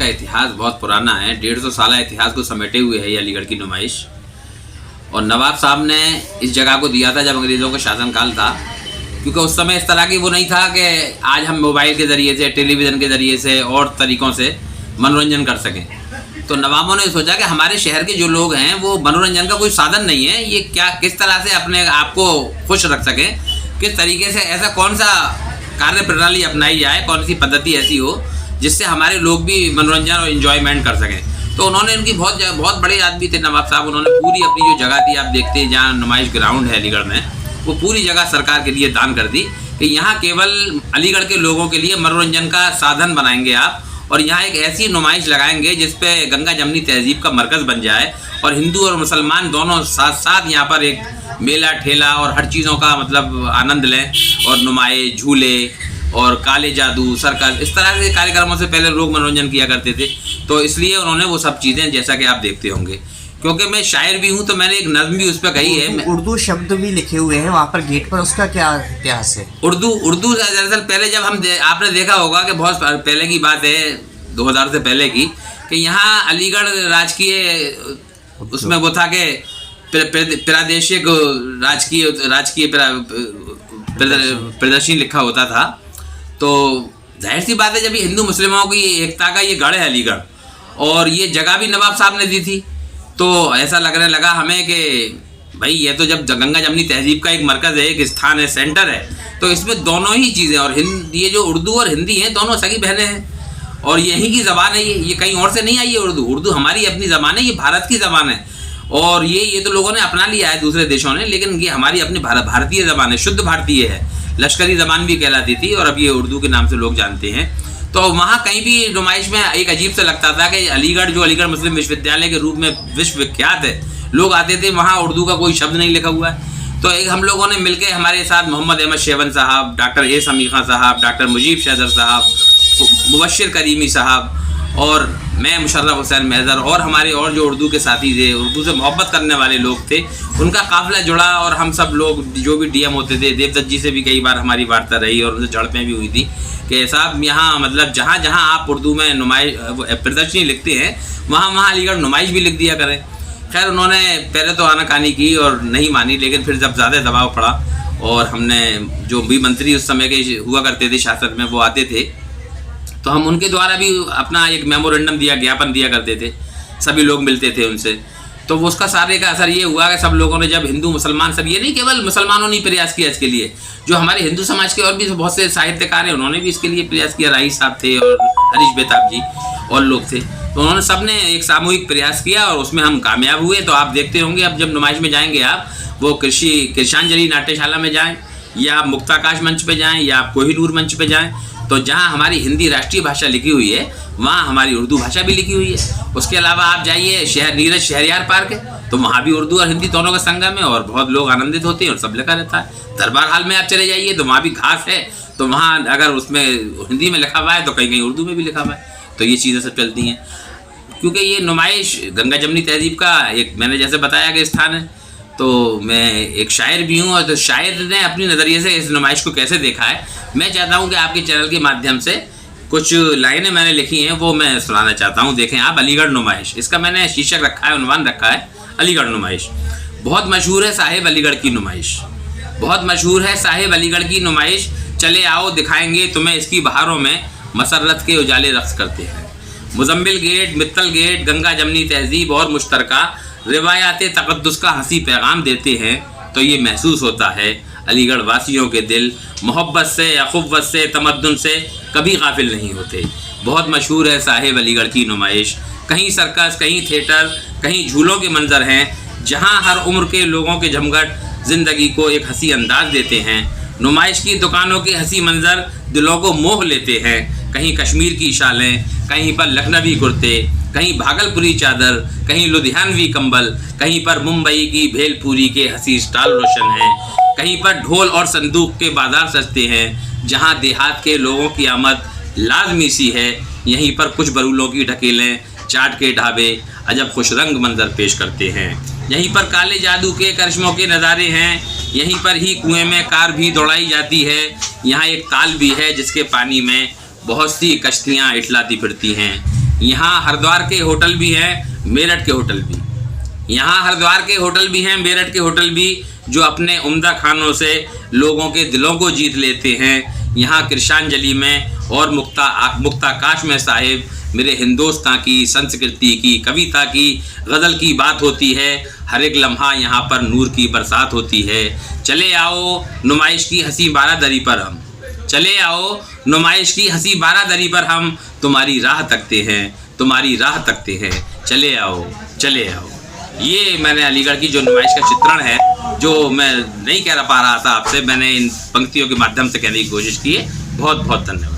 इतिहास बहुत पुराना है, 150 साल इतिहास को समेटे हुए है ये अलीगढ़ की नुमाइश। और नवाब साहब ने इस जगह को दिया था जब अंग्रेज़ों का शासनकाल था, क्योंकि उस समय इस तरह की वो नहीं था कि आज हम मोबाइल के ज़रिए से, टेलीविज़न के ज़रिए से और तरीक़ों से मनोरंजन कर सकें। तो नवाबों ने सोचा कि हमारे शहर के जो लोग हैं वो मनोरंजन का कोई साधन नहीं है, ये क्या किस तरह से अपने आप को खुश रख सकें, किस तरीके से ऐसा कौन सा कार्य प्रणाली अपनाई जाए, कौन सी पद्धति ऐसी हो जिससे हमारे लोग भी मनोरंजन और इन्जॉयमेंट कर सकें। तो उन्होंने इनकी बहुत बड़े आदमी थे नवाब साहब, उन्होंने पूरी अपनी जो जगह थी, आप देखते हैं जहाँ नुमाइश ग्राउंड है अलीगढ़ में, वो पूरी जगह सरकार के लिए दान कर दी कि यहाँ केवल अलीगढ़ के लोगों के लिए मनोरंजन का साधन बनाएंगे आप, और यहाँ एक ऐसी नुमाइश लगाएंगे जिस पे गंगा जमनी तहजीब का मरकज़ बन जाए और हिंदू और मुसलमान दोनों साथ साथ यहाँ पर एक मेला ठेला और हर चीज़ों का मतलब आनंद लें, और नुमाइश, झूले और काले जादू, सर्कस, इस तरह के कार्यक्रमों से पहले लोग मनोरंजन किया करते थे। तो इसलिए उन्होंने वो सब चीज़ें, जैसा कि आप देखते होंगे, क्योंकि मैं शायर भी हूँ तो मैंने एक नज़्म भी उस पर कही है। उर्दू शब्द भी लिखे हुए हैं वहाँ पर गेट पर, उसका क्या इतिहास है? उर्दू दरअसल पहले जब आपने देखा होगा कि बहुत पहले की बात है, 2000 से पहले की, कि यहाँ अलीगढ़ राजकीय उसमें वो था कि प्रादेशिक राजकीय प्रदर्शनी लिखा होता था। तो जाहिर सी बात है, जब ये हिंदू मुस्लिमों की एकता का ये गढ़ है अलीगढ़, और ये जगह भी नवाब साहब ने दी थी, तो ऐसा लगने लगा हमें कि भाई ये तो जब गंगा जमनी तहजीब का एक मरकज़ है, एक स्थान है, सेंटर है, तो इसमें दोनों ही चीज़ें, और ये जो उर्दू और हिंदी हैं दोनों सगी बहनें हैं, और यहीं की ज़बान है, ये कहीं और से नहीं आई है। उर्दू हमारी अपनी ज़बान है, ये भारत की ज़बान है, और ये तो लोगों ने अपना लिया है दूसरे देशों ने, लेकिन ये हमारी अपनी भारतीय ज़बान है, शुद्ध भारतीय है, लश्करी ज़बान भी कहलाती थी, और अब ये उर्दू के नाम से लोग जानते हैं। तो वहाँ कहीं भी नुमाइश में एक अजीब सा लगता था कि अलीगढ़, जो अलीगढ़ मुस्लिम विश्वविद्यालय के रूप में विश्व विख्यात है, लोग आते थे, वहाँ उर्दू का कोई शब्द नहीं लिखा हुआ है। तो एक हम लोगों ने मिलकर, हमारे साथ मोहम्मद अहमद शेवन साहब, डॉक्टर ए समीखा साहब, डॉक्टर मुजीब शहदर साहब, मुबश्शिर करीमी साहब, और मैं मुशर्रफ हुसैन महज़र, और हमारे और जो उर्दू के साथी थे, उर्दू से मोहब्बत करने वाले लोग थे, उनका काफ़िला जुड़ा, और हम सब लोग जो भी डीएम होते थे, देवदत्त जी से भी कई बार हमारी वार्ता रही और उनसे झड़पें भी हुई थी कि साहब यहाँ मतलब जहाँ जहाँ आप उर्दू में नुमाइश प्रदर्शनी लिखते हैं, वहाँ अलीगढ़ नुमाइश भी लिख दिया करें। खैर उन्होंने पहले तो आनाकानी की और नहीं मानी, लेकिन फिर जब ज़्यादा दबाव पड़ा, और हमने जो भी मंत्री उस समय के हुआ करते थे शासन में, वो आते थे, तो हम उनके द्वारा भी अपना एक मेमोरेंडम ज्ञापन दिया करते थे, सभी लोग मिलते थे उनसे। तो उसका सारे का असर ये हुआ कि सब लोगों ने, जब हिंदू मुसलमान सब, ये नहीं केवल मुसलमानों ने प्रयास किया इसके लिए, जो हमारे हिंदू समाज के और भी बहुत से साहित्यकार हैं, उन्होंने भी इसके लिए प्रयास किया। राही साहब थे और हरीश बेताब जी और लोग थे, तो उन्होंने सब ने एक सामूहिक प्रयास किया, और उसमें हम कामयाब हुए। तो आप देखते होंगे, अब जब नुमाइश में जाएंगे आप, वो कृषांजलि नाट्यशाला में जाएँ, या आप मुक्ताकाश मंच पर जाएँ, या आप कोहिनूर मंच पर जाएँ, तो जहाँ हमारी हिंदी राष्ट्रीय भाषा लिखी हुई है, वहाँ हमारी उर्दू भाषा भी लिखी हुई है। उसके अलावा आप जाइए नीरज शहरयार पार्क है, तो वहाँ भी उर्दू और हिंदी दोनों का संगम है, और बहुत लोग आनंदित होते हैं और सब लिखा रहता है। दरबार हाल में आप चले जाइए तो वहाँ भी घास है, तो वहाँ अगर उसमें हिंदी में लिखा हुआ है तो कहीं कहीं उर्दू में भी लिखा हुआ है। तो ये चीज़ें सब चलती हैं, क्योंकि ये नुमाइश गंगा जमनी तहजीब का एक, मैंने जैसे बताया कि स्थान है। तो मैं एक शायर भी हूँ, और तो शायर ने अपनी नज़रिए से इस नुमाइश को कैसे देखा है, मैं चाहता हूँ कि आपके चैनल के माध्यम से कुछ लाइनें मैंने लिखी हैं वो मैं सुनाना चाहता हूँ। देखें आप, अलीगढ़ नुमाइश, इसका मैंने शीर्षक रखा है, उन्वान रखा है अलीगढ़ नुमाइश। बहुत मशहूर है साहिब अलीगढ़ की नुमाइश, बहुत मशहूर है साहिब अलीगढ़ की नुमाइश, चले आओ दिखाएंगे तुम्हें इसकी बहारों में, मसरत के उजाले रक्स करते हैं। मुजम्मिल गेट, मित्तल गेट, गंगा जमनी तहजीब और मुश्तरका रिवायात तक़द्दुस का हंसी पैगाम देते हैं, तो ये महसूस होता है अलीगढ़ वासियों के दिल मोहब्बत से, अख़ुव्वत से, तमद्दुन से कभी गाफिल नहीं होते। बहुत मशहूर है साहिब अलीगढ़ की नुमाइश, कहीं सर्कस, कहीं थिएटर, कहीं झूलों के मंजर हैं, जहां हर उम्र के लोगों के जमघट ज़िंदगी को एक हंसी अंदाज देते हैं। नुमाइश की दुकानों के हंसी मंजर दिलों को मोह लेते हैं, कहीं कश्मीर की शालें, कहीं पर लखनवी कुर्ते, कहीं भागलपुरी चादर, कहीं लुधियानवी कंबल, कहीं पर मुंबई की भेलपुरी के हंसी स्टॉल रोशन हैं, कहीं पर ढोल और संदूक के बाजार सजते हैं, जहां देहात के लोगों की आमद लाजमी सी है, यहीं पर कुछ बरूलों की ढकेलें, चाट के ढाबे अजब खुशरंग मंजर पेश करते हैं, यहीं पर काले जादू के करिश्मों के नज़ारे हैं, यहीं पर ही कुएं में कार भी दौड़ाई जाती है, यहाँ एक ताल भी है जिसके पानी में बहुत सी कश्तियाँ इटलाती फिरती हैं, यहाँ हरिद्वार के होटल भी हैं, मेरठ के होटल भी। यहाँ हरिद्वार के होटल भी हैं, मेरठ के होटल भी, जो अपने उम्दा खानों से लोगों के दिलों को जीत लेते हैं। यहाँ कृषांजलि में और मुक्ताकाश में साहिब मेरे हिंदुस्तान की संस्कृति की, कविता की, गज़ल की बात होती है। हर एक लम्हा यहाँ पर नूर की बरसात होती है। चले आओ नुमाइश की हंसी बारादरी पर हम, चले आओ नुमाइश की हंसी बारादरी पर हम, तुम्हारी राह तकते हैं, तुम्हारी राह तकते हैं, चले आओ चले आओ। ये मैंने अलीगढ़ की जो नुमाइश का चित्रण है, जो मैं नहीं कह पा रहा था आपसे, मैंने इन पंक्तियों के माध्यम से कहने की कोशिश की है। बहुत बहुत धन्यवाद।